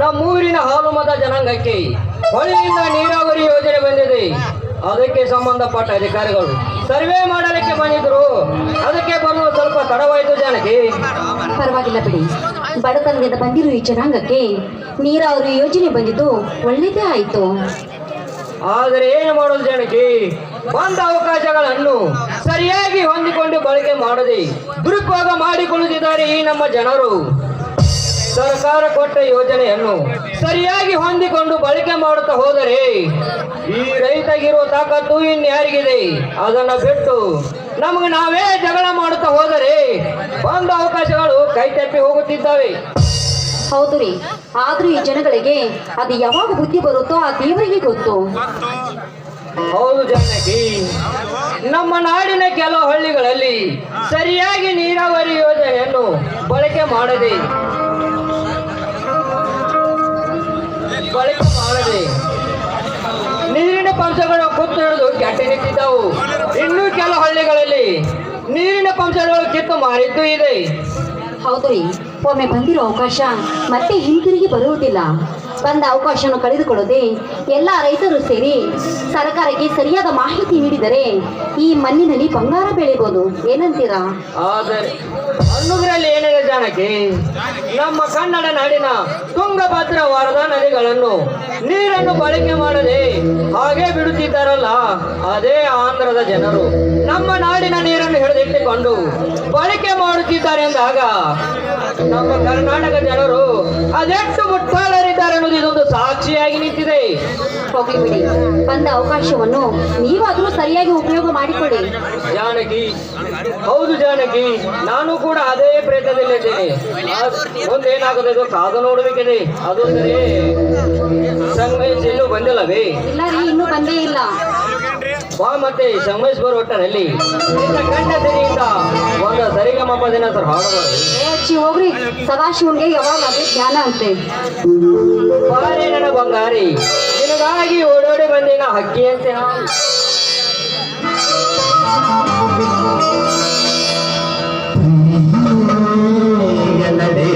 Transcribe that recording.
ನಮ್ಮೂರಿನ ಹಾಲು ಮತ ಜನಾಂಗಕ್ಕೆ ಹೊಳೆಯಿಂದ ನೀರಾವರಿ ಯೋಜನೆ ಬಂದಿದೆ. ಅದಕ್ಕೆ ಸಂಬಂಧಪಟ್ಟ ಅಧಿಕಾರಿಗಳು ಸರ್ವೆ ಮಾಡಲಿಕ್ಕೆ ಬಂದಿದ್ರು. ಅದಕ್ಕೆ ಬರಲು ಸ್ವಲ್ಪ ತಡವಾಯಿತು ಜಾನಕಿ. ಪರವಾಗಿಲ್ಲ ಬಿಡಿ, ಬಡತನದಿಂದ ಬಂದಿರೋ ಈ ಜನಾಂಗಕ್ಕೆ ನೀರಾವರಿ ಯೋಜನೆ ಬಂದಿದ್ದು ಒಳ್ಳೆಯದೇ ಆಯಿತು. ಆದರೆ ಏನು ಮಾಡೋದು ಜಾನಕಿ, ಬಂದ ಅವಕಾಶಗಳನ್ನು ಸರಿಯಾಗಿ ಹೊಂದಿಕೊಂಡು ಬಳಕೆ ಮಾಡದೆ ದುರುಪಯೋಗ ಮಾಡಿಕೊಳ್ಳುತ್ತಿದ್ದಾರೆ ಈ ನಮ್ಮ ಜನರು. ಸರ್ಕಾರ ಕೊಟ್ಟ ಯೋಜನೆಯನ್ನು ಸರಿಯಾಗಿ ಹೊಂದಿಕೊಂಡು ಬಳಕೆ ಮಾಡುತ್ತಾ ಹೋದರೆ ಈ ರೈತಗಿರುವ ತಾಕತ್ತು ಇನ್ಯಾರಿಗಿದೆ? ಅದನ್ನು ಬಿಟ್ಟು ನಮಗೆ ನಾವೇ ಜಗಳ ಮಾಡುತ್ತಾ ಹೋದರೆ ಬಂದ ಅವಕಾಶಗಳು ಕೈ ತಪ್ಪಿ ಹೋಗುತ್ತಿದ್ದಾವೆ. ಹೌದು ರೀ, ಆದ್ರೂ ಈ ಜನಗಳಿಗೆ ಅದು ಯಾವಾಗ ಬುದ್ಧಿ ಬರುತ್ತೋ ಆ ದೇವರಿಗೆ ಗೊತ್ತು. ಹೌದು ಜಾನಕಿ, ನಮ್ಮ ನಾಡಿನ ಕೆಲವು ಹಳ್ಳಿಗಳಲ್ಲಿ ಸರಿಯಾಗಿ ನೀರಾವರಿ ಯೋಜನೆಯನ್ನು ಬಳಕೆ ಮಾಡದೆ ನೀರಿನ ಪಂಪಗಳು ಕುತ್ತು ಹಿಡಿದು ಕೆಟ್ಟ ನಿಂತಿದ್ದವು. ಇನ್ನೂ ಕೆಲವು ಹಳ್ಳಿಗಳಲ್ಲಿ ನೀರಿನ ಪಂಪಗಳು ಕಿತ್ತು ಮಾರಿದ್ದು ಇದೆ. ಹೌದು ರೀ, ಒಮ್ಮೆ ಬಂದಿರೋ ಅವಕಾಶ ಮತ್ತೆ ಹಿಂತಿರುಗಿ ಬರುವುದಿಲ್ಲ. ಬಂದ ಅವಕಾಶವನ್ನು ಕಳೆದುಕೊಳ್ಳದೆ ಎಲ್ಲ ರೈತರು ಸೇರಿ ಸರ್ಕಾರಕ್ಕೆ ಸರಿಯಾದ ಮಾಹಿತಿ ನೀಡಿದರೆ ಈ ಮಣ್ಣಿನಲ್ಲಿ ಬಂಗಾರ ಬೆಳೆಯಬಹುದು. ಏನಂತೀರಾ? ಆದರೆ ಅನ್ನೋದ್ರಲ್ಲಿ ಏನಿದೆ ಜಾನಕಿ, ನಮ್ಮ ಕನ್ನಡ ನಾಡಿನ ತುಂಗಭದ್ರಾ ವರದಾ ನದಿಗಳನ್ನು ನೀರನ್ನು ಬಳಕೆ ಮಾಡದೆ ಹಾಗೆ ಬಿಡುತ್ತಿದ್ದಾರಲ್ಲ, ಅದೇ ಆಂಧ್ರದ ಜನರು ನಮ್ಮ ನಾಡಿನ ನೀರನ್ನು ಹಿಡಿದಿಟ್ಟುಕೊಂಡು ಬಳಕೆ ಮಾಡುತ್ತಿದ್ದಾರೆ ಎಂದಾಗ ನಮ್ಮ ಕರ್ನಾಟಕ ಜನರು ಅದೆಷ್ಟು ಮುಟ್ಟಾಳರಿದ್ದಾರೆ ಅನ್ನೋದು ಇದೊಂದು ಸಾಕ್ಷಿಯಾಗಿ ನಿಂತಿದೆ. ಹೋಗಿ ಬಿಡಿ, ಬಂದ ಅವಕಾಶವನ್ನು ನೀವಾದರೂ ಸರಿಯಾಗಿ ಉಪಯೋಗ ಮಾಡಿಕೊಳ್ಳಿ. ಜಾನಕಿ, ಹೌದು ಜಾನಕಿ, ನಾನು ಕೂಡ ಅದೇ ಪ್ರಯತ್ನದಲ್ಲಿದ್ದೇನೆ. ಮುಂದೇನಾಗುತ್ತೆ ಇದು ಕಾದು ನೋಡಬೇಕಿದೆ. ಅದು ಸರಿ, ಸಂಗಮೇಶ್ ಇನ್ನೂ ಬಂದಿಲ್ಲವೇ? ಇಲ್ಲ ರೀ, ಇನ್ನೂ ಬಂದೇ ಇಲ್ಲ. ಬಾ ಮತ್ತೆ ಸಂಗಮೇಶ್ ಬರೋ ಒಟ್ಟನಲ್ಲಿ ಗಂಡ ಸರಿಯಿಂದ ಒಂದು ಸರಿಗಮಪ ದಿನ ಸರ್ ಹಾಡಬಾರ್ದು. ಹೋಗ್ರಿ, ಸದಾಶಿವನ್ಗೆ ಯಾವಾಗ ಅದೇ ಜ್ಞಾನ ಅಂತೆ. ಬಾರಿ ನನ್ನ ಬಂಗಾರಿ, ನಿನಗಾಗಿ ಓಡೋಡಿ ಬಂದಿನ ಹಕ್ಕಿ ಅಂತೆ. ನಡೆ